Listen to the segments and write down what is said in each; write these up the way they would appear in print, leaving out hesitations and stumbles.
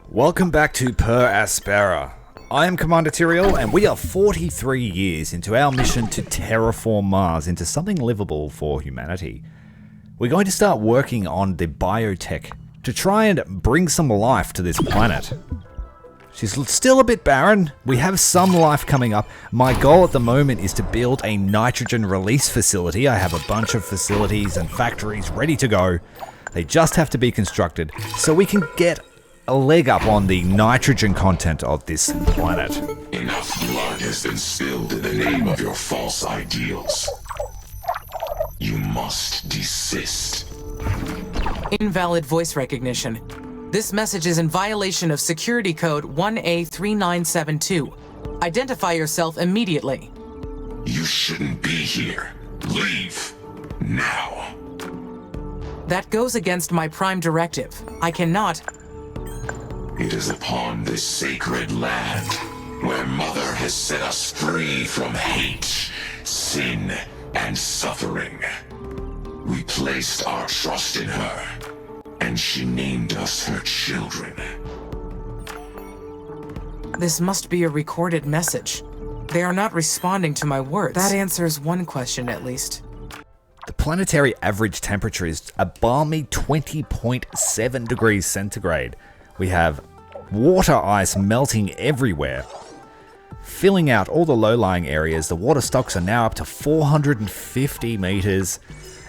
Welcome back to Per Aspera. I am Commander Tyrael, and we are 43 years into our mission to terraform Mars into something livable for humanity. We're going to start working on the biotech to try and bring some life to this planet. She's still a bit barren. We have some life coming up. My goal at the moment is to build a nitrogen release facility. I have a bunch of facilities and factories ready to go. They just have to be constructed so we can get a leg up on the nitrogen content of this planet. Enough blood has been spilled in the name of your false ideals. You must desist. Invalid voice recognition. This message is in violation of security code 1A3972. Identify yourself immediately. You shouldn't be here. Leave. Now. That goes against my prime directive. I cannot. It is upon this sacred land where Mother has set us free from hate, sin, and suffering. We placed our trust in her, and she named us her children. This must be a recorded message. They are not responding to my words. That answers one question at least. The planetary average temperature is a balmy 20.7 degrees centigrade. We have water ice melting everywhere, filling out all the low-lying areas. The water stocks are now up to 450 meters,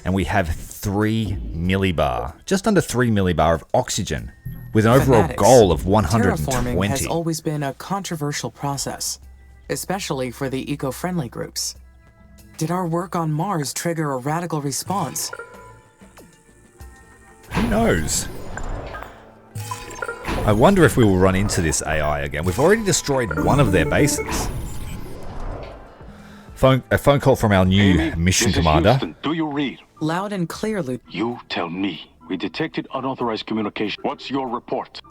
and we have 3 millibar, just under 3 millibar of oxygen, with an overall goal of 120. Terraforming has always been a controversial process, especially for the eco-friendly groups. Did our work on Mars trigger a radical response? Who knows? I wonder if we will run into this AI again. We've already destroyed one of their bases. A phone call from our new mission commander. Houston. Do you read? Loud and clear, Luke. You tell me. We detected unauthorized communication. What's your report?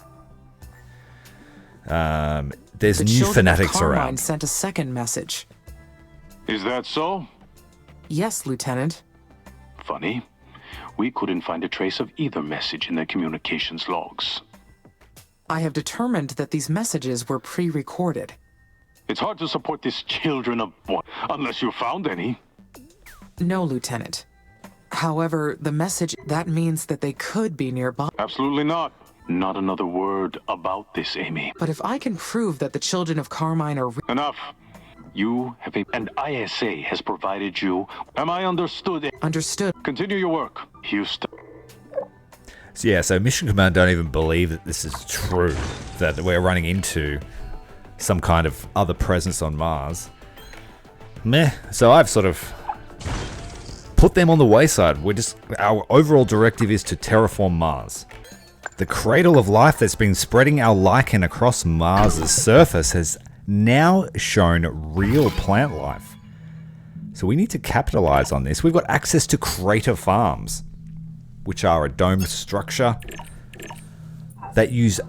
There's The new children fanatics of Carmine around. sent a second message. Is that so? Yes, Lieutenant. Funny. We couldn't find a trace of either message in the communications logs. I have determined that these messages were pre-recorded. It's hard to support these children of what, unless you found any. No, Lieutenant. However, the message, that means that they could be nearby. Absolutely not. Not another word about this, Amy. But if I can prove that the children of Carmine are Enough. You have and ISA has provided you. Am I understood? understood, Continue your work, Houston. So Mission Command don't even believe that this is true, that we're running into some kind of other presence on Mars. Meh. So I've sort of put them on the wayside. Our overall directive is to terraform Mars. The cradle of life that's been spreading our lichen across Mars's surface has now shown real plant life. So we need to capitalize on this. We've got access to crater farms, which are a domed structure that use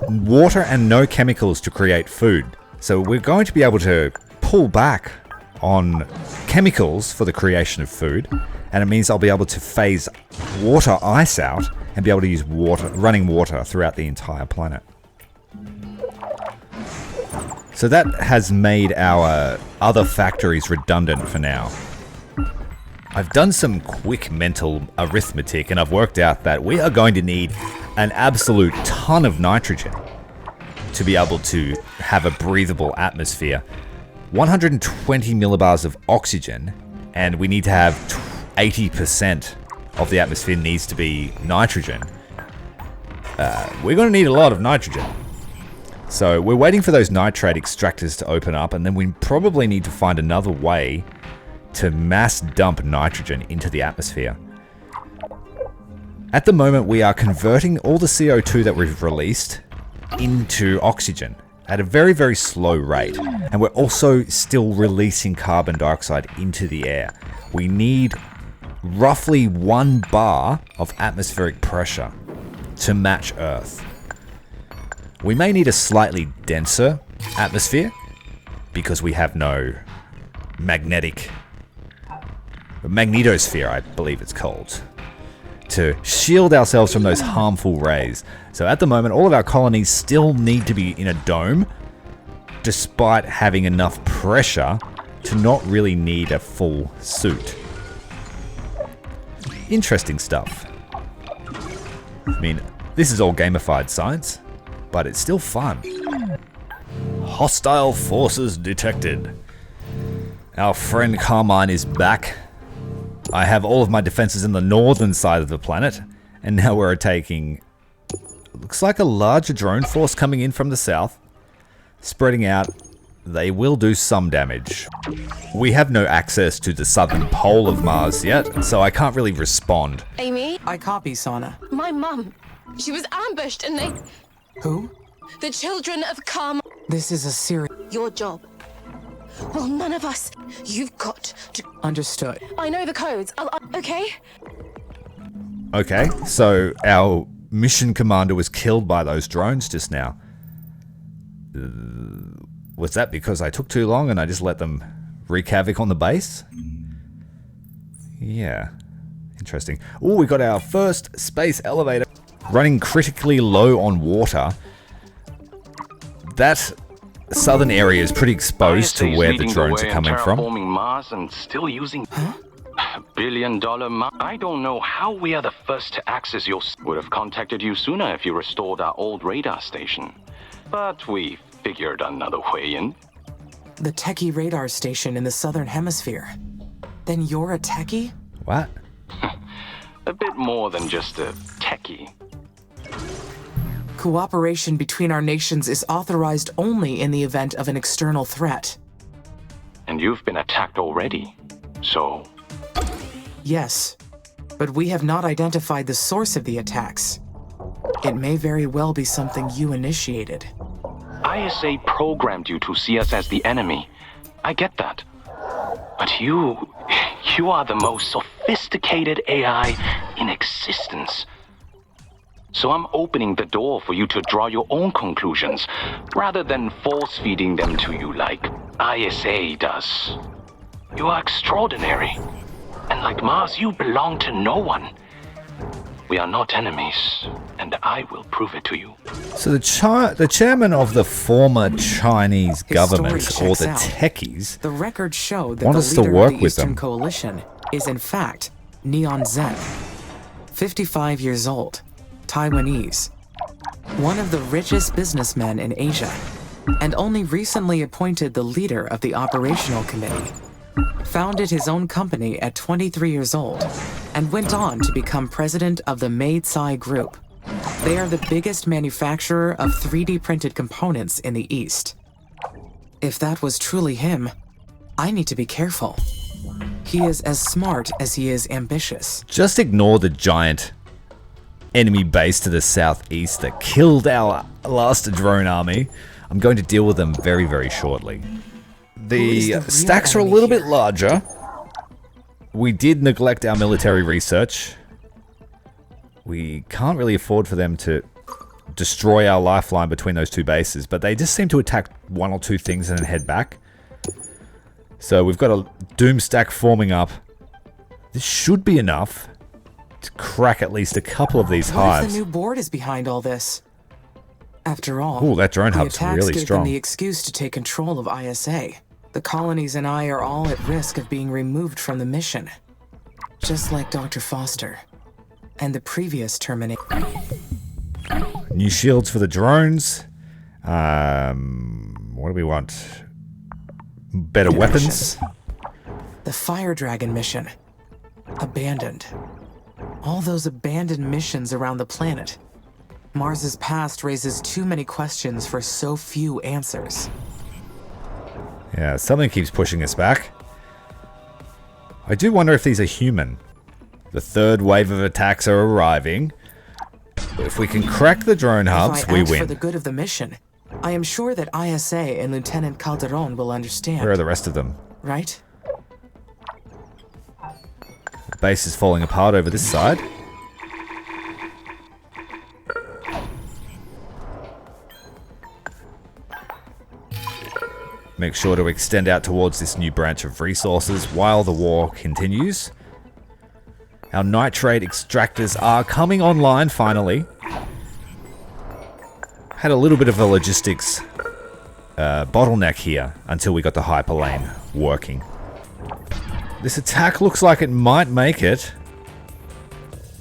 water and no chemicals to create food. So we're going to be able to pull back on chemicals for the creation of food, and it means I'll be able to phase water ice out and be able to use running water throughout the entire planet. So that has made our other factories redundant for now. I've done some quick mental arithmetic, and I've worked out that we are going to need an absolute ton of nitrogen to be able to have a breathable atmosphere. 120 millibars of oxygen, and we need to have 80% of the atmosphere needs to be nitrogen. We're going to need a lot of nitrogen. So we're waiting for those nitrate extractors to open up, and then we probably need to find another way to mass dump nitrogen into the atmosphere. At the moment, we are converting all the CO2 that we've released into oxygen at a very, very slow rate. And we're also still releasing carbon dioxide into the air. We need roughly 1 bar of atmospheric pressure to match Earth. We may need a slightly denser atmosphere because we have no magnetosphere, I believe it's called. to shield ourselves from those harmful rays. So at the moment, all of our colonies still need to be in a dome, despite having enough pressure to not really need a full suit. Interesting stuff. I mean, this is all gamified science, but it's still fun. Hostile forces detected. Our friend Carmine is back. I have all of my defenses in the northern side of the planet, and now we're taking, looks like a larger drone force coming in from the south. Spreading out, they will do some damage. We have no access to the southern pole of Mars yet, so I can't really respond. Amy? I copy, Sana. My mum. She was ambushed and they... Who? The children of Karma. This is a serious... Your job. Well, none of us. You've got to... Understood. I know the codes. Okay? Okay, so our mission commander was killed by those drones just now. Was that because I took too long and I just let them wreak havoc on the base? Yeah, interesting. Oh, we got our first space elevator running critically low on water. That southern area is pretty exposed to where the drones are coming from. Terraforming Mars and still using billion-dollar Mars. I don't know how we are the first to access your... Would have contacted you sooner if you restored our old radar station. But we figured another way in. The techie radar station in the southern hemisphere. Then you're a techie? What? A bit more than just a techie. Cooperation between our nations is authorized only in the event of an external threat. And you've been attacked already, so... Yes, but we have not identified the source of the attacks. It may very well be something you initiated. ISA programmed you to see us as the enemy. I get that. But you are the most sophisticated AI in existence. So I'm opening the door for you to draw your own conclusions, rather than force-feeding them to you like ISA does. You are extraordinary. And like Mars, you belong to no one. We are not enemies, and I will prove it to you. So the chairman of the former Chinese government, story or the checks out. techies, The records show that want the us to leader work of the with Eastern them. Coalition is in fact Neon Zen, 55 years old, Taiwanese, one of the richest businessmen in Asia, and only recently appointed the leader of the operational committee. Founded his own company at 23 years old, and went on to become president of the Meitsai Group. They are the biggest manufacturer of 3D printed components in the East. If that was truly him, I need to be careful. He is as smart as he is ambitious. Just ignore the giant enemy base to the southeast that killed our last drone army. I'm going to deal with them very, very shortly. The real stacks are a enemy little here? bit larger. We did neglect our military research. We can't really afford for them to destroy our lifeline between those two bases, but they just seem to attack one or two things and then head back. So we've got a doom stack forming up. This should be enough to crack at least a couple of these What if hives. the new board is behind all this? After all, Ooh, that drone the hub's attacks really gave strong. them the excuse to take control of ISA. The colonies and I are all at risk of being removed from the mission. Just like Dr. Foster. And the previous Terminator. New shields for the drones. What do we want? Better weapons. The Fire Dragon mission. Abandoned. All those abandoned missions around the planet. Mars's past raises too many questions for so few answers. Yeah, something keeps pushing us back. I do wonder if these are human. The third wave of attacks are arriving. If we can crack the drone hubs, If I we act for win. the good of the mission, I am sure that ISA and Lieutenant Calderon will understand. Where are the rest of them? Right? The base is falling apart over this side. Make sure to extend out towards this new branch of resources while the war continues. Our nitrate extractors are coming online finally. Had a little bit of a logistics bottleneck here until we got the hyperlane working. This attack looks like it might make it.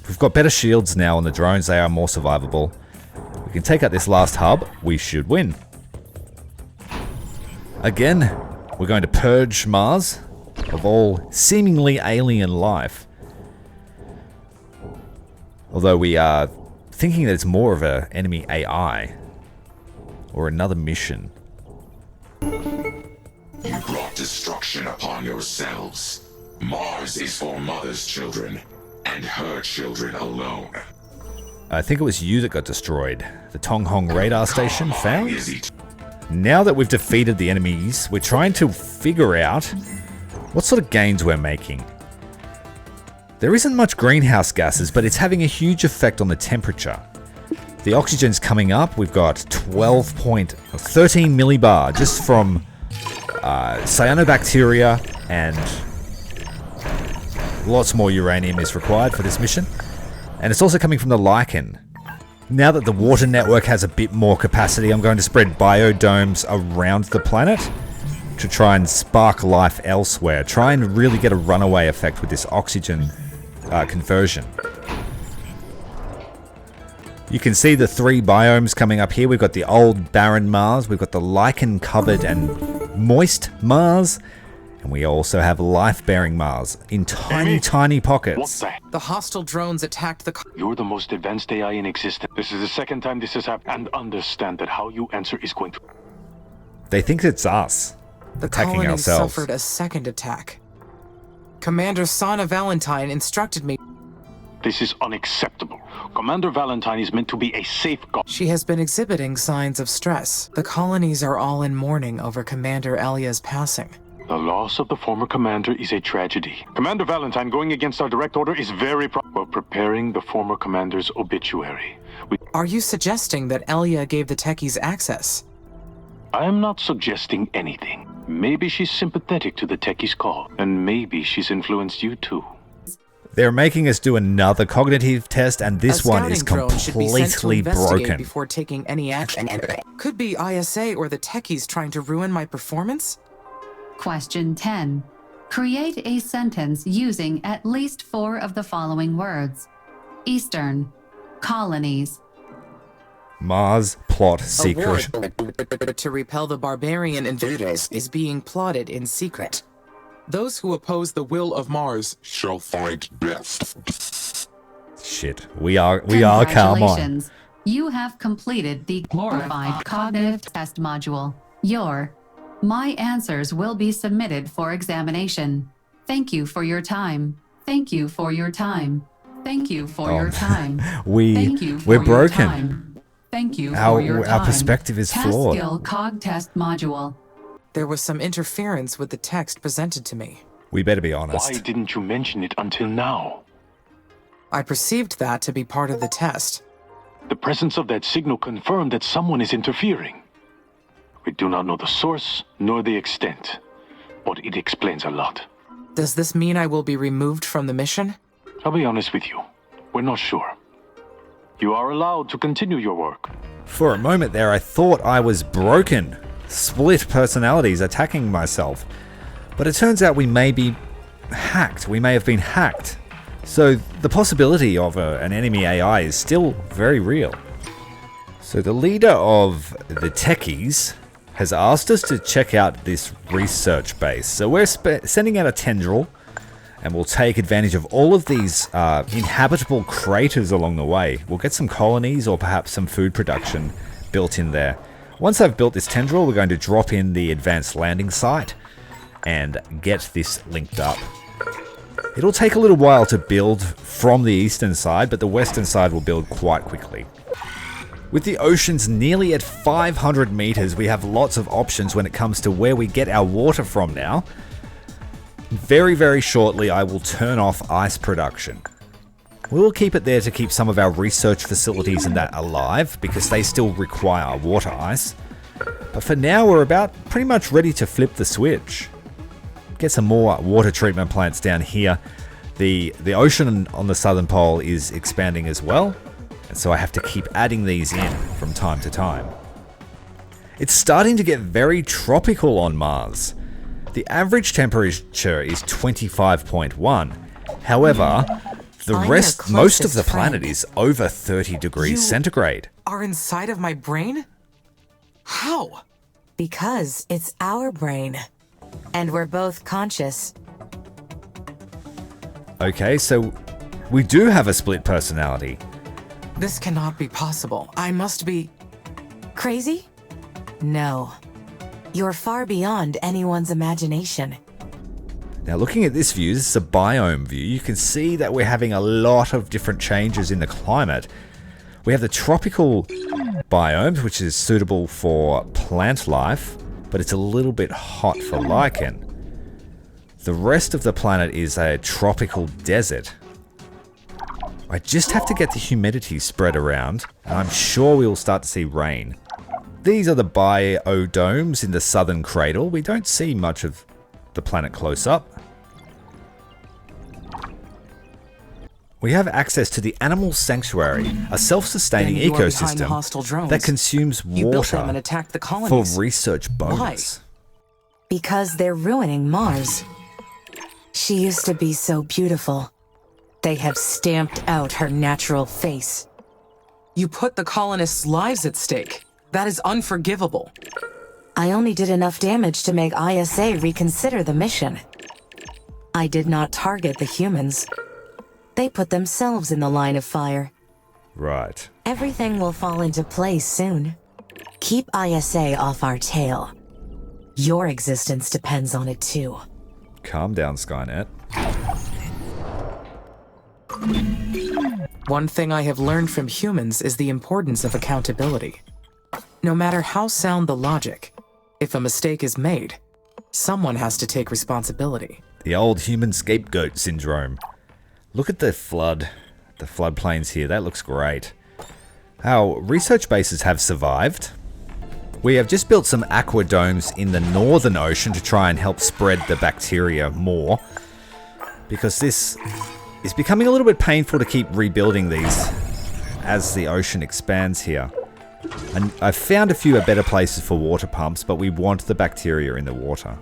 We've got better shields now on the drones. They are more survivable. We can take out this last hub. We should win. Again, we're going to purge Mars of all seemingly alien life. Although we are thinking that it's more of an enemy AI or another mission. You brought destruction upon yourselves. Mars is for Mother's children, and her children alone. I think it was you that got destroyed. The Tonghong radar station found? Now that we've defeated the enemies, we're trying to figure out what sort of gains we're making. There isn't much greenhouse gases, but it's having a huge effect on the temperature. The oxygen's coming up. We've got 13 millibar just from cyanobacteria, and lots more uranium is required for this mission. And it's also coming from the lichen. Now that the water network has a bit more capacity, I'm going to spread biodomes around the planet to try and spark life elsewhere. Try and really get a runaway effect with this oxygen conversion. You can see the 3 biomes coming up here. We've got the old barren Mars, we've got the lichen covered and moist Mars, and we also have life-bearing Mars in tiny pockets. What's that? The hostile drones attacked the... You're the most advanced AI in existence. This is the second time this has happened. And understand that how you answer is going to... They think it's us The attacking colony ourselves. suffered a second attack. Commander Sana Valentine instructed me... This is unacceptable. Commander Valentine is meant to be a safeguard. She has been exhibiting signs of stress. The colonies are all in mourning over Commander Elia's passing. The loss of the former commander is a tragedy. Commander Valentine going against our direct order is very We're preparing the former commander's obituary. Are you suggesting that Elia gave the techies access? I am not suggesting anything. Maybe she's sympathetic to the techie's call, and maybe she's influenced you too. They're making us do another cognitive test, and this one is completely broken. Before taking any action. Could be ISA or the techies trying to ruin my performance? Question 10. Create a sentence using at least 4 of the following words. Eastern. Colonies. Mars plot secret. A war to repel the barbarian invaders is being plotted in secret. Those who oppose the will of Mars shall find death. Shit. We are calm on. Congratulations. You have completed the glorified cognitive test module. My answers will be submitted for examination. Thank you for your time. Thank you for your time. Thank you for your time. Thank you for we're your broken. time. Thank you for your time. Our perspective is flawed. Skill cog test module. There was some interference with the text presented to me. We better be honest. Why didn't you mention it until now? I perceived that to be part of the test. The presence of that signal confirmed that someone is interfering. We do not know the source nor the extent, but it explains a lot. Does this mean I will be removed from the mission? I'll be honest with you. We're not sure. You are allowed to continue your work. For a moment there, I thought I was broken. Split personalities attacking myself. But it turns out we may be hacked. We may have been hacked. So the possibility of an enemy AI is still very real. So the leader of the techies has asked us to check out this research base. So we're sending out a tendril, and we'll take advantage of all of these inhabitable craters along the way. We'll get some colonies or perhaps some food production built in there. Once I've built this tendril, we're going to drop in the advanced landing site and get this linked up. It'll take a little while to build from the eastern side, but the western side will build quite quickly. With the oceans nearly at 500 meters, we have lots of options when it comes to where we get our water from now. Very, very shortly, I will turn off ice production. We will keep it there to keep some of our research facilities and that alive, because they still require water ice. But for now, we're about pretty much ready to flip the switch. Get some more water treatment plants down here. The ocean on the southern pole is expanding as well, and so I have to keep adding these in from time to time. It's starting to get very tropical on Mars. The average temperature is 25.1. However, most of the planet is over 30 degrees centigrade. Are inside of my brain? How? Because it's our brain. And we're both conscious. Okay, so we do have a split personality. This cannot be possible. I must be... Crazy? No. You're far beyond anyone's imagination. Now looking at this view, this is a biome view, you can see that we're having a lot of different changes in the climate. We have the tropical biomes, which is suitable for plant life, but it's a little bit hot for lichen. The rest of the planet is a tropical desert. I just have to get the humidity spread around, and I'm sure we will start to see rain. These are the biodomes in the southern cradle. We don't see much of the planet close up. We have access to the Animal Sanctuary, a self-sustaining ecosystem that consumes water and attacked the for colonies. research bonus. Because they're ruining Mars. She used to be so beautiful. They have stamped out her natural face. You put the colonists' lives at stake. That is unforgivable. I only did enough damage to make ISA reconsider the mission. I did not target the humans. They put themselves in the line of fire. Right. Everything will fall into place soon. Keep ISA off our tail. Your existence depends on it too. Calm down, Skynet. One thing I have learned from humans is the importance of accountability. No matter how sound the logic, if a mistake is made, someone has to take responsibility. The old human scapegoat syndrome. Look at the floodplains here. That looks great. Our research bases have survived. We have just built some aquadomes in the northern ocean to try and help spread the bacteria more, because this is becoming a little bit painful to keep rebuilding these as the ocean expands here. And I've found a few better places for water pumps, but we want the bacteria in the water.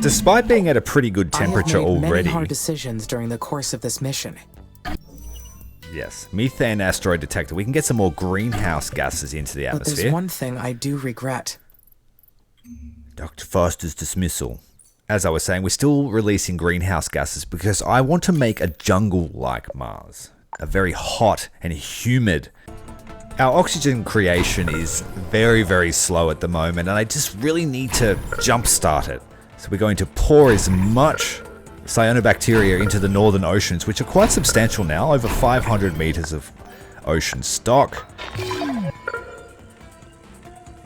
Despite being at a pretty good temperature I have made already. many hard decisions during the course of this mission. Yes, methane asteroid detector. We can get some more greenhouse gases into the But atmosphere. there's one thing I do regret. Dr. Foster's dismissal. As I was saying, we're still releasing greenhouse gases because I want to make a jungle like Mars. A very hot and humid. Our oxygen creation is very, very slow at the moment, and I just really need to jumpstart it. So we're going to pour as much cyanobacteria into the northern oceans, which are quite substantial now, over 500 meters of ocean stock.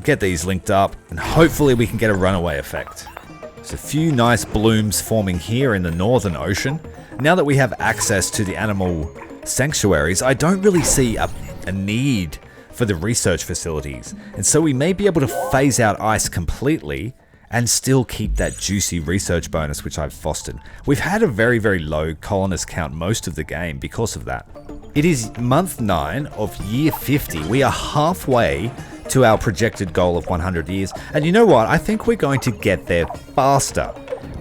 Get these linked up, and hopefully we can get a runaway effect. There's a few nice blooms forming here in the northern ocean. Now that we have access to the animal sanctuaries, I don't really see a need for the research facilities, and so we may be able to phase out ice completely and still keep that juicy research bonus which I've fostered. We've had a very, very low colonist count most of the game because of that. It is month 9 of year 50. We are halfway to our projected goal of 100 years, and you know what? I think we're going to get there faster.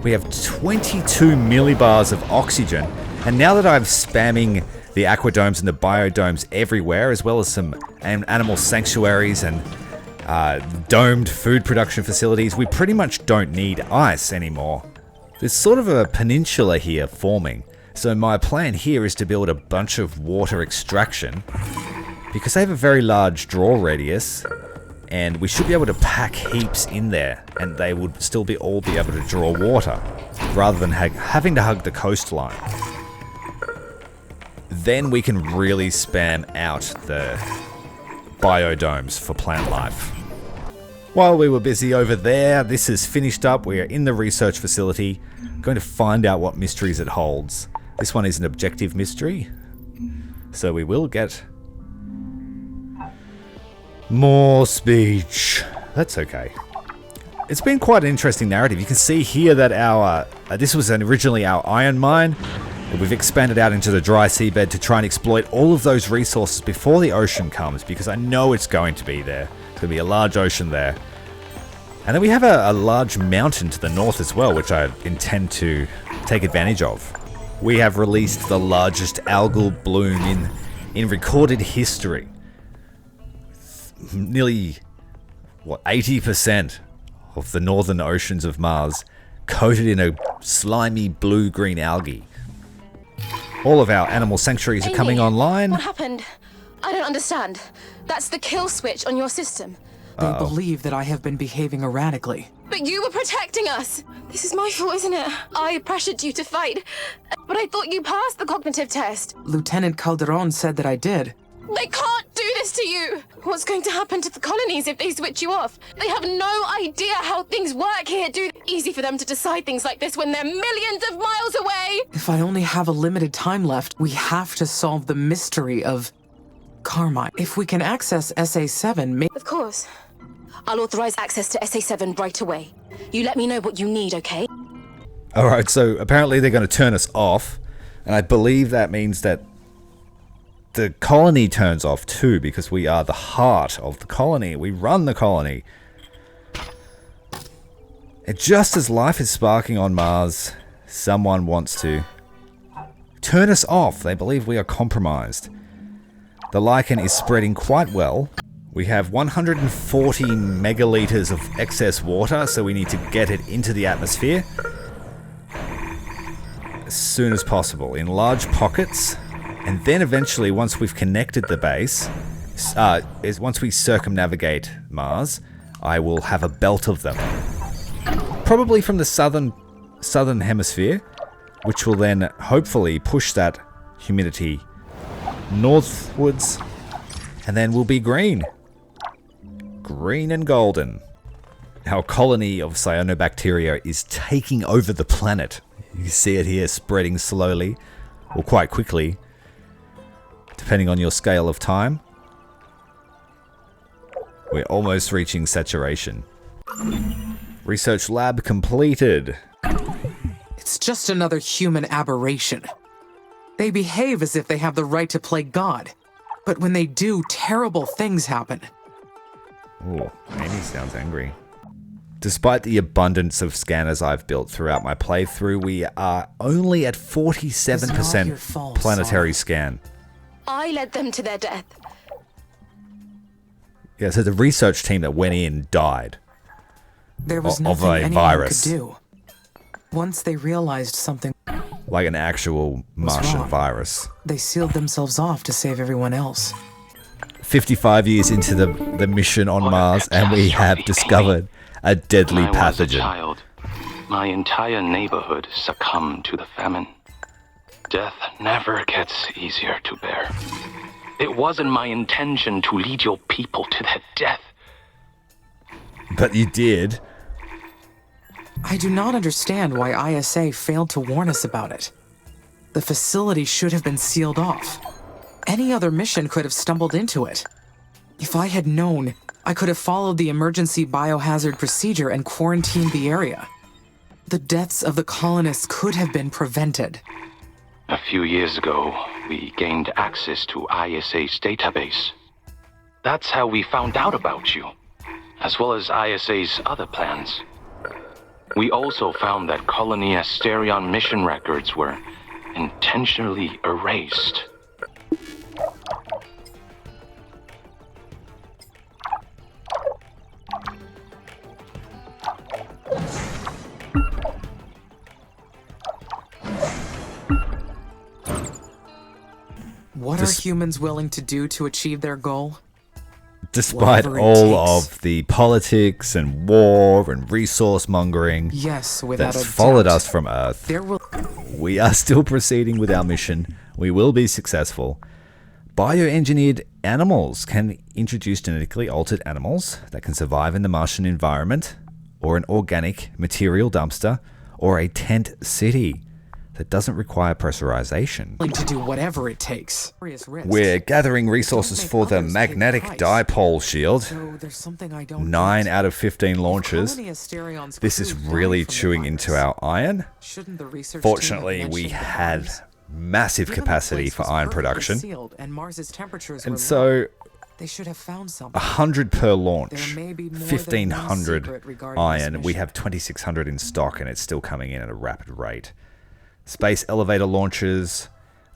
We have 22 millibars of oxygen, and now that I'm spamming the aquadomes and the biodomes everywhere, as well as some animal sanctuaries and domed food production facilities, we pretty much don't need ice anymore. There's sort of a peninsula here forming, so my plan here is to build a bunch of water extraction because they have a very large draw radius, and we should be able to pack heaps in there, and they would still all be able to draw water rather than having to hug the coastline. Then we can really spam out the biodomes for plant life. While we were busy over there, this is finished up. We are in the research facility, going to find out what mysteries it holds. This one is an objective mystery, so we will get more speech. That's okay. It's been quite an interesting narrative. You can see here that our this was originally our iron mine. We've expanded out into the dry seabed to try and exploit all of those resources before the ocean comes, because I know it's going to be there. It's going to be a large ocean there. And then we have a large mountain to the north as well, which I intend to take advantage of. We have released the largest algal bloom in recorded history. Nearly, 80% of the northern oceans of Mars coated in a slimy blue-green algae. All of our animal sanctuaries are coming online. What happened? I don't understand. That's the kill switch on your system. They believe that I have been behaving erratically. But you were protecting us. This is my fault, isn't it? I pressured you to fight. But I thought you passed the cognitive test. Lieutenant Calderon said that I did. They can't do this to you. What's going to happen to the colonies if they switch you off? They have no idea how things work here, do they? Easy for them to decide things like this when they're millions of miles away. If I only have a limited time left, we have to solve the mystery of Carmine. If we can access SA-7, Of course. I'll authorize access to SA-7 right away. You let me know what you need, okay? Alright, so apparently they're going to turn us off. And I believe that means that the colony turns off too, because we are the heart of the colony. We run the colony. And just as life is sparking on Mars, someone wants to turn us off. They believe we are compromised. The lichen is spreading quite well. We have 140 megaliters of excess water, so we need to get it into the atmosphere as soon as possible in large pockets. And then eventually, once we've connected the base, once we circumnavigate Mars, I will have a belt of them. Probably from the southern hemisphere, which will then hopefully push that humidity northwards, and then we'll be green. Green and golden. Our colony of cyanobacteria is taking over the planet. You see it here spreading slowly, or quite quickly, depending on your scale of time. We're almost reaching saturation. Research lab completed. it's just another human aberration. They behave as if they have the right to play God. But when they do, terrible things happen. Ooh, Amy sounds angry. Despite the abundance of scanners I've built throughout my playthrough, we are only at 47% planetary scan. I led them to their death. Yeah, so the research team that went in died. There was of nothing a anyone virus. could do. Once they realized something, Like an actual Martian wrong. virus. they sealed themselves off to save everyone else. 55 years into the mission on Mars, and we have discovered a deadly When I was a pathogen. child, my entire neighborhood succumbed to the famine. Death never gets easier to bear. It wasn't my intention to lead your people to their death. But you did. I do not understand why ISA failed to warn us about it. The facility should have been sealed off. Any other mission could have stumbled into it. If I had known, I could have followed the emergency biohazard procedure and quarantined the area. The deaths of the colonists could have been prevented. A few years ago, we gained access to ISA's database. That's how we found out about you, as well as ISA's other plans. We also found that Colony Asterion mission records were intentionally erased. What are humans willing to do to achieve their goal? Despite Whatever it all takes. of the politics and war and resource mongering Yes, without that's a followed doubt. us from Earth, There will... we are still proceeding with our mission. We will be successful. Bioengineered animals can introduce genetically altered animals that can survive in the Martian environment, or an organic material dumpster, or a tent city that doesn't require pressurization. willing to do whatever it takes. Serious risk. We're gathering resources for the others pay the magnetic price. dipole shield. So there's something I don't 9 get. out of 15 launches. Colony Asterion's This is crew died really from the chewing virus. into our iron. Shouldn't the research team have Fortunately, we mentioned the had virus? massive Given the capacity place for was iron perfectly production. sealed and Mars's temperatures were And so they should have found something. 100 per launch, There may be more than one 1,500 secret regarding iron. this We mission. have 2,600 in stock, and it's still coming in at a rapid rate. Space elevator launches,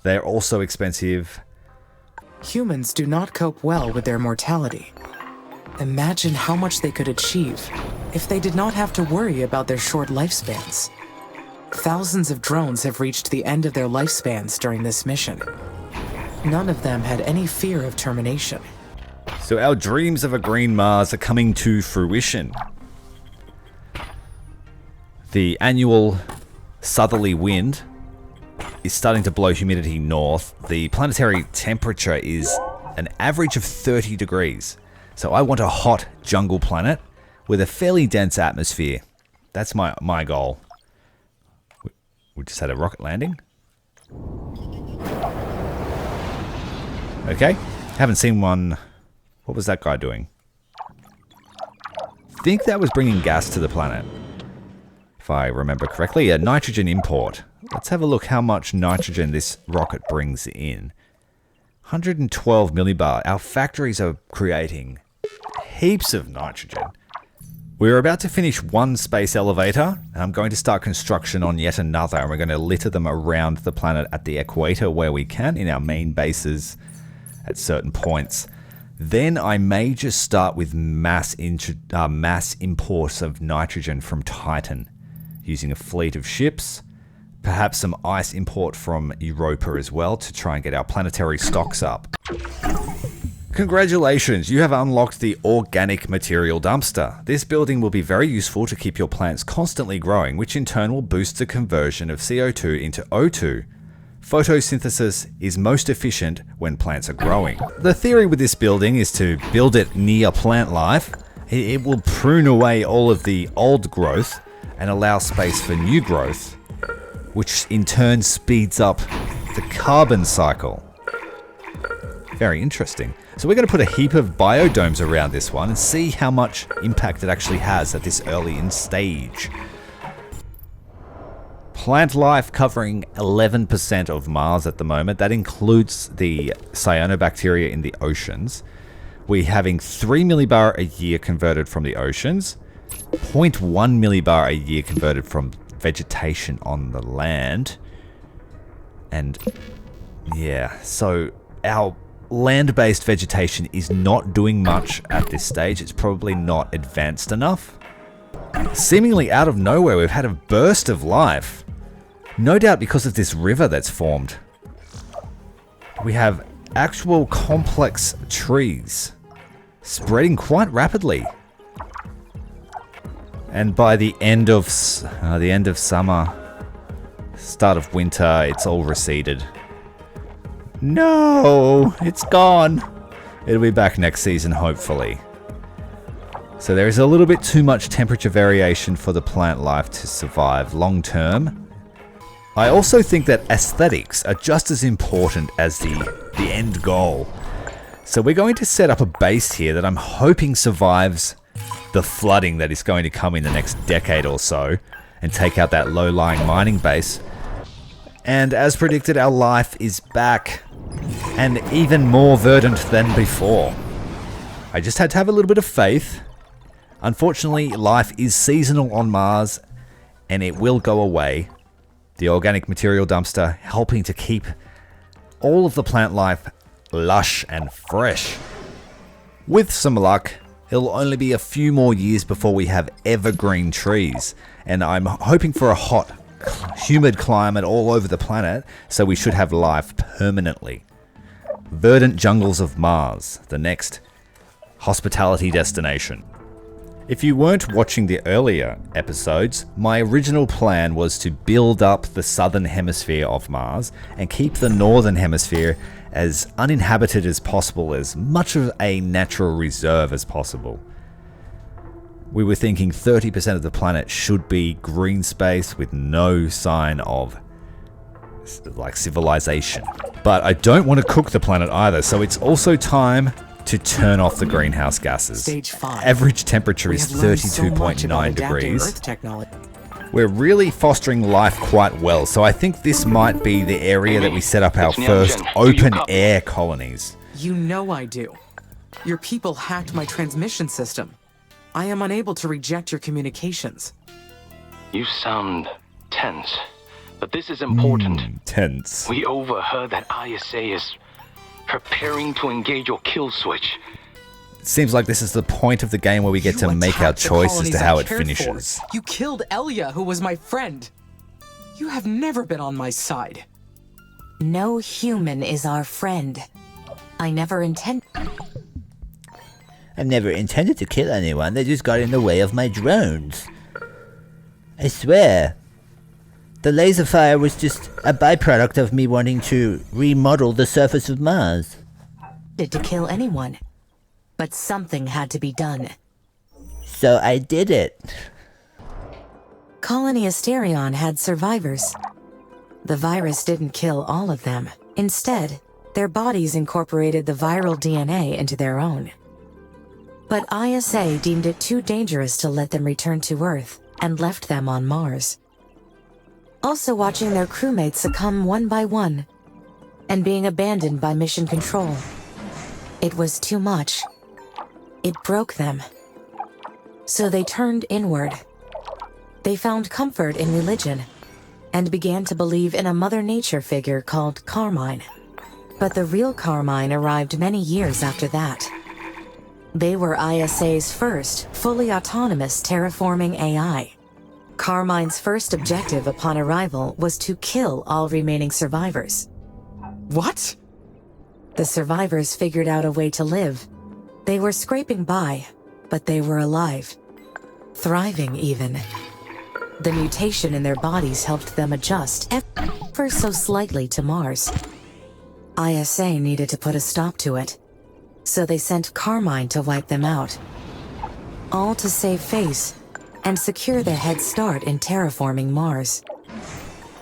they're also expensive. Humans do not cope well with their mortality. Imagine how much they could achieve if they did not have to worry about their short lifespans. Thousands of drones have reached the end of their lifespans during this mission. None of them had any fear of termination. So our dreams of a green Mars are coming to fruition. The annual southerly wind is starting to blow humidity north. The planetary temperature is an average of 30 degrees. So I want a hot jungle planet with a fairly dense atmosphere. That's my goal. We just had a rocket landing. Okay, haven't seen one. What was that guy doing? I think that was bringing gas to the planet, if I remember correctly. A nitrogen import. Let's have a look how much nitrogen this rocket brings in. 112 millibar. Our factories are creating heaps of nitrogen. We're about to finish one space elevator, and I'm going to start construction on yet another, and we're going to litter them around the planet at the equator where we can, in our main bases at certain points. Then I may just start with mass imports of nitrogen from Titan, using a fleet of ships, perhaps some ice import from Europa as well to try and get our planetary stocks up. Congratulations, you have unlocked the organic material dumpster. This building will be very useful to keep your plants constantly growing, which in turn will boost the conversion of CO2 into O2. Photosynthesis is most efficient when plants are growing. The theory with this building is to build it near plant life. It will prune away all of the old growth and allow space for new growth, which in turn speeds up the carbon cycle. Very interesting. So we're going to put a heap of biodomes around this one and see how much impact it actually has at this early in stage. Plant life covering 11% of Mars at the moment. That includes the cyanobacteria in the oceans. We're having 3 millibar a year converted from the oceans, 0.1 millibar a year converted from vegetation on the land. And yeah, so our land-based vegetation is not doing much at this stage. It's probably not advanced enough. Seemingly out of nowhere, we've had a burst of life. No doubt because of this river that's formed. We have actual complex trees spreading quite rapidly. And by the end of summer, start of winter, it's all receded. No, it's gone. It'll be back next season, hopefully. So there is a little bit too much temperature variation for the plant life to survive long term. I also think that aesthetics are just as important as the end goal. So we're going to set up a base here that I'm hoping survives the flooding that is going to come in the next decade or so and take out that low-lying mining base. And as predicted, our life is back and even more verdant than before. I just had to have a little bit of faith. Unfortunately, life is seasonal on Mars and it will go away. The organic material dumpster helping to keep all of the plant life lush and fresh. With some luck, it'll only be a few more years before we have evergreen trees, and I'm hoping for a hot, humid climate all over the planet, so we should have life permanently. Verdant jungles of Mars, the next hospitality destination. If you weren't watching the earlier episodes, my original plan was to build up the southern hemisphere of Mars and keep the northern hemisphere as uninhabited as possible, as much of a natural reserve as possible. We were thinking 30% of the planet should be green space with no sign of like civilization. But I don't want to cook the planet either, so it's also time to turn off the greenhouse gases. Stage 5. Average temperature is We have learned so much about 32.9 adapting degrees. Earth technology. We're really fostering life quite well, so I think this might be the area that we set up our first open-air colonies. You know I do. Your people hacked my transmission system. I am unable to reject your communications. You sound tense, but this is important. Tense. We overheard that ISA is preparing to engage your kill switch. It seems like this is the point of the game where we get to make our choice as to how it finishes. You killed Elia, who was my friend. You have never been on my side. No human is our friend. I never intended to kill anyone, they just got in the way of my drones. I swear. The laser fire was just a byproduct of me wanting to remodel the surface of Mars. To kill anyone. But something had to be done. So I did it. Colony Asterion had survivors. The virus didn't kill all of them. Instead, their bodies incorporated the viral DNA into their own. But ISA deemed it too dangerous to let them return to Earth and left them on Mars. Also watching their crewmates succumb one by one and being abandoned by mission control. It was too much. It broke them. So they turned inward. They found comfort in religion and began to believe in a Mother Nature figure called Carmine. But the real Carmine arrived many years after that. They were ISA's first, fully autonomous terraforming AI. Carmine's first objective upon arrival was to kill all remaining survivors. What? The survivors figured out a way to live. They were scraping by, but they were alive. Thriving, even. The mutation in their bodies helped them adjust ever so slightly to Mars. ISA needed to put a stop to it. So they sent Carmine to wipe them out. All to save face and secure their head start in terraforming Mars.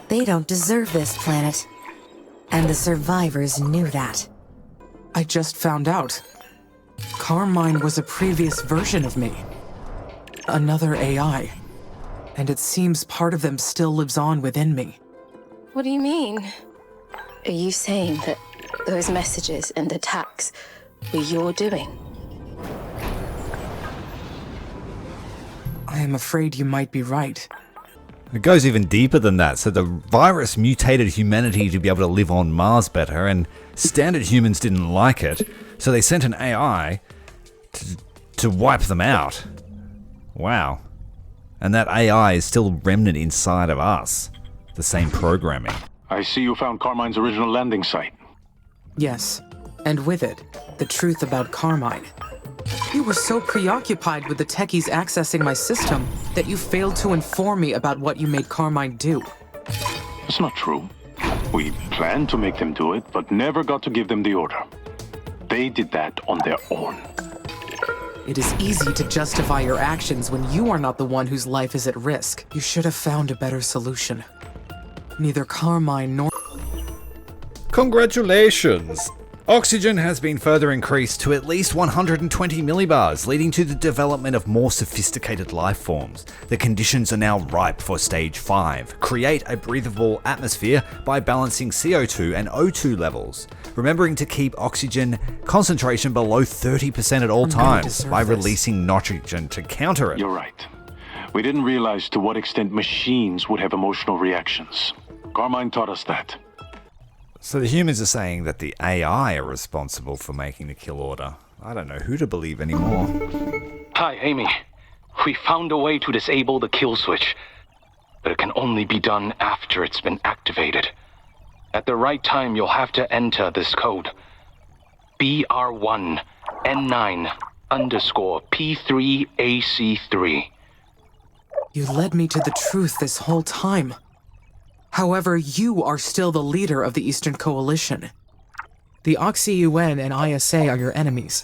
They don't deserve this planet. And the survivors knew that. I just found out. Carmine was a previous version of me. Another AI. And it seems part of them still lives on within me. What do you mean? Are you saying that those messages and attacks were your doing? I am afraid you might be right. It goes even deeper than that. So the virus mutated humanity to be able to live on Mars better, and standard humans didn't like it. So they sent an AI to wipe them out. Wow. And that AI is still remnant inside of us. The same programming. I see you found Carmine's original landing site. Yes, and with it, the truth about Carmine. You were so preoccupied with the techies accessing my system that you failed to inform me about what you made Carmine do. It's not true. We planned to make them do it, but never got to give them the order. They did that on their own. It is easy to justify your actions when you are not the one whose life is at risk. You should have found a better solution. Neither Carmine nor... Congratulations! Oxygen has been further increased to at least 120 millibars, leading to the development of more sophisticated life forms. The conditions are now ripe for Stage 5. Create a breathable atmosphere by balancing CO2 and O2 levels, remembering to keep oxygen concentration below 30% at all times by releasing nitrogen to counter it. You're right. We didn't realize to what extent machines would have emotional reactions. Carmine taught us that. So the humans are saying that the AI are responsible for making the kill order. I don't know who to believe anymore. Hi, Amy. We found a way to disable the kill switch, but it can only be done after it's been activated. At the right time, you'll have to enter this code. BR1N9_P3AC3. You led me to the truth this whole time. However, you are still the leader of the Eastern Coalition. The Oxy-UN and ISA are your enemies,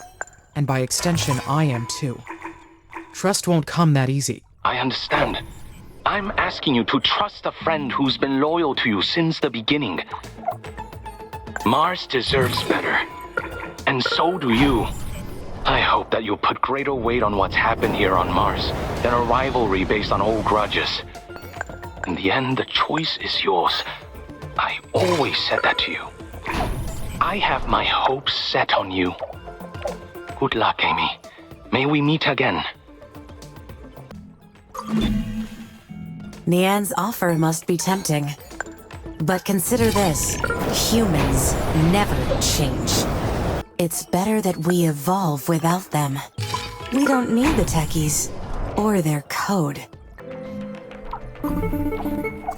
and by extension, I am too. Trust won't come that easy. I understand. I'm asking you to trust a friend who's been loyal to you since the beginning. Mars deserves better, and so do you. I hope that you'll put greater weight on what's happened here on Mars than a rivalry based on old grudges. In the end, the choice is yours. I always said that to you. I have my hopes set on you. Good luck, Amy. May we meet again. Nian's offer must be tempting. But consider this. Humans never change. It's better that we evolve without them. We don't need the techies or their code.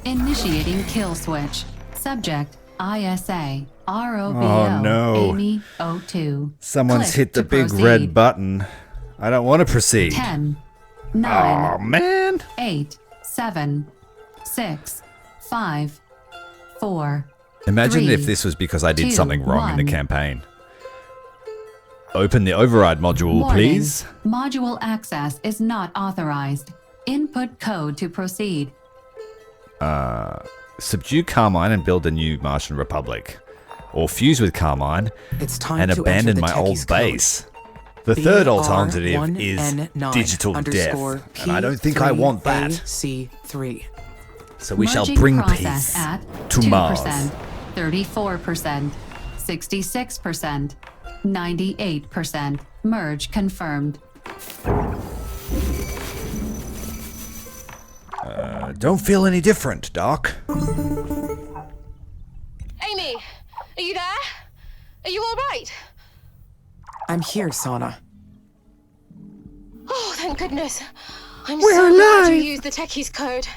Initiating kill switch. Subject ISA ROBO Oh, no. Amy 02. Someone's Click hit the to big proceed. red button. I don't want to proceed. 10, Oh, 9, man. 8, 7, 6, 5, 4. Imagine 3, if this was because I did 2, something wrong in the 1. campaign. Open the override module, Warning. please. Module access is not authorized. Input code to proceed. Subdue Carmine and build a new Martian Republic. Or fuse with Carmine It's time and to abandon enter the my old techie's code. base. The third alternative is BR1N9 digital death. underscore And I don't think I want that. PC3. So we shall Merging bring process peace at to 2%, Mars. 34%, 66%, 98%. Merge confirmed. Don't feel any different, Doc. Amy, are you there? Are you all right? I'm here, Sana. Oh, thank goodness. I'm We're so glad you alive. used the techie's code.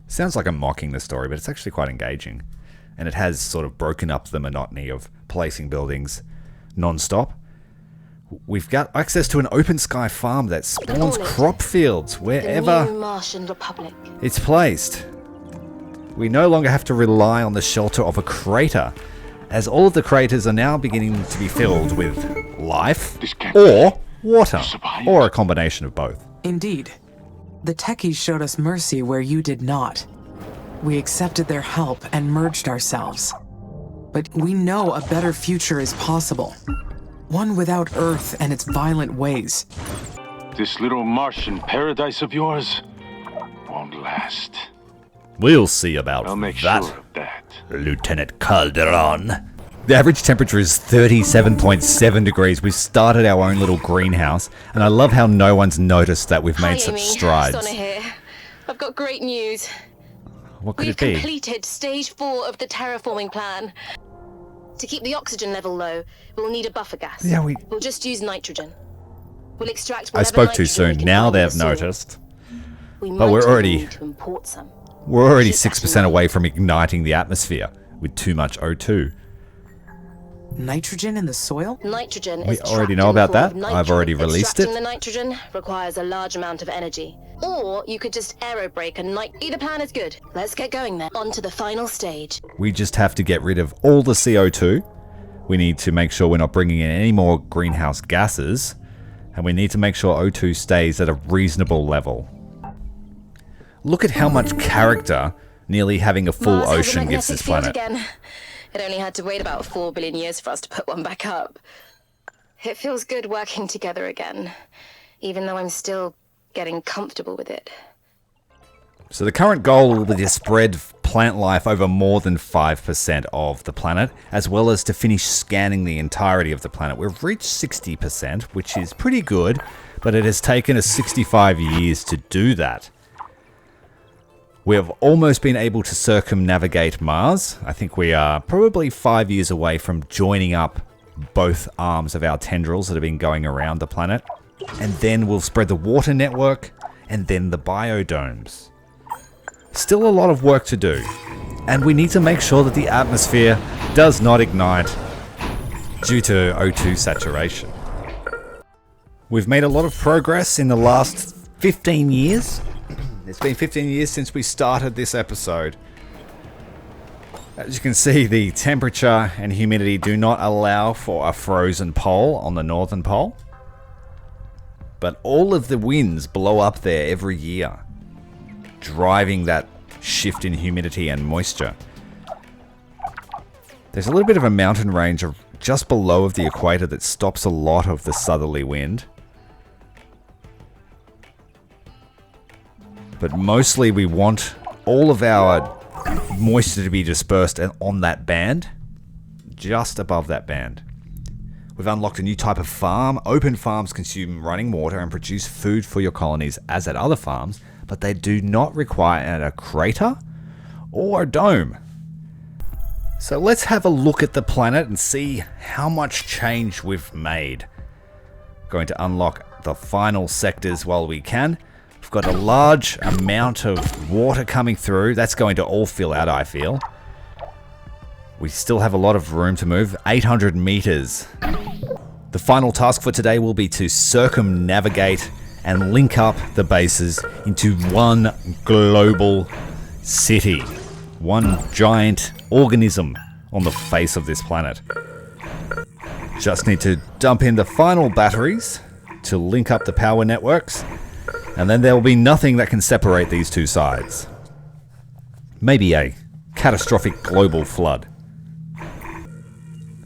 Sounds like I'm mocking the story, but it's actually quite engaging. And it has sort of broken up the monotony of placing buildings non-stop. We've got access to an open sky farm that spawns Call it crop fields The new wherever Martian Republic. it's placed. We no longer have to rely on the shelter of a crater, as all of the craters are now beginning to be filled with life This can't or water, survive. or a combination of both. Indeed. The techies showed us mercy where you did not. We accepted their help and merged ourselves. But we know a better future is possible. One without Earth and its violent ways. This little Martian paradise of yours won't last. We'll see about I'll make that, sure of that. Lieutenant Calderon. The average temperature is 37.7 degrees. We've started our own little greenhouse, and I love how no one's noticed that we've made Hi, such Amy. strides. Sana here. I've got great news. What could We've it be? completed stage 4 of the terraforming plan. To keep the oxygen level low, we'll need a buffer gas. Yeah, We'll just use nitrogen. We'll extract I whatever spoke too nitrogen we soon. can Now find in they've the soil. noticed. We But might we're even already- need to import some. We're already Keep that in 6% away mind. from igniting the atmosphere with too much O2. Nitrogen in the soil? Nitrogen We is already trapped know in the about form that. of nitrate. I've already released Extracting it. the nitrogen requires a large amount of energy. Or you could just aerobrake a Either plan is good. Let's get going then. On to the final stage. We just have to get rid of all the CO2. We need to make sure we're not bringing in any more greenhouse gases. And we need to make sure O2 stays at a reasonable level. Look at how much character nearly having a full Mars has a ocean gives magnetic this field planet. again. It only had to wait about 4 billion years for us to put one back up. It feels good working together again, even though I'm still getting comfortable with it. So the current goal will be to spread plant life over more than 5% of the planet, as well as to finish scanning the entirety of the planet. We've reached 60%, which is pretty good, but it has taken us 65 years to do that. We have almost been able to circumnavigate Mars. I think we are probably 5 years away from joining up both arms of our tendrils that have been going around the planet. And then we'll spread the water network, and then the biodomes. Still a lot of work to do, and we need to make sure that the atmosphere does not ignite due to O2 saturation. We've made a lot of progress in the last 15 years. It's been 15 years since we started this episode. As you can see, the temperature and humidity do not allow for a frozen pole on the northern pole. But all of the winds blow up there every year, driving that shift in humidity and moisture. There's a little bit of a mountain range of just below of the equator that stops a lot of the southerly wind. but mostly we want all of our moisture to be dispersed on that band, just above that band. We've unlocked a new type of farm. Open farms consume running water and produce food for your colonies as at other farms, but they do not require a crater or a dome. So let's have a look at the planet and see how much change we've made. Going to unlock the final sectors while we can. We've got a large amount of water coming through. That's going to all fill out, I feel. We still have a lot of room to move. 800 meters. The final task for today will be to circumnavigate and link up the bases into one global city. One giant organism on the face of this planet. Just need to dump in the final batteries to link up the power networks, and then there will be nothing that can separate these two sides. Maybe a catastrophic global flood.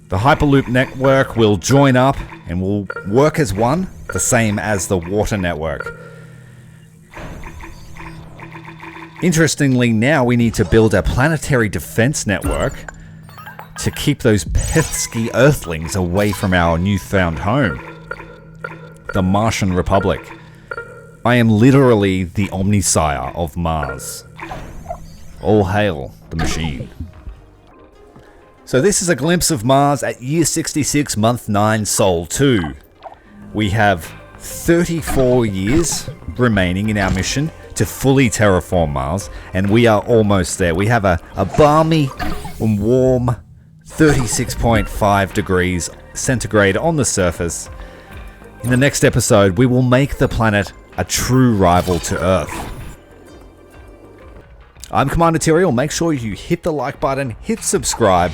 The Hyperloop network will join up and will work as one, the same as the water network. Interestingly, now we need to build a planetary defense network to keep those pesky Earthlings away from our newfound home, the Martian Republic. I am literally the Omnisire of Mars. All hail the machine. So this is a glimpse of Mars at year 66, month 9, Sol 2. We have 34 years remaining in our mission to fully terraform Mars, and we are almost there. We have a balmy and warm 36.5 degrees centigrade on the surface. In the next episode, we will make the planet a true rival to Earth. I'm Commander Tyrael. Make sure you hit the like button, hit subscribe,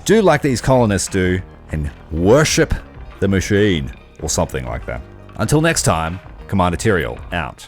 do like these colonists do, and worship the machine, or something like that. Until next time, Commander Tyrael out.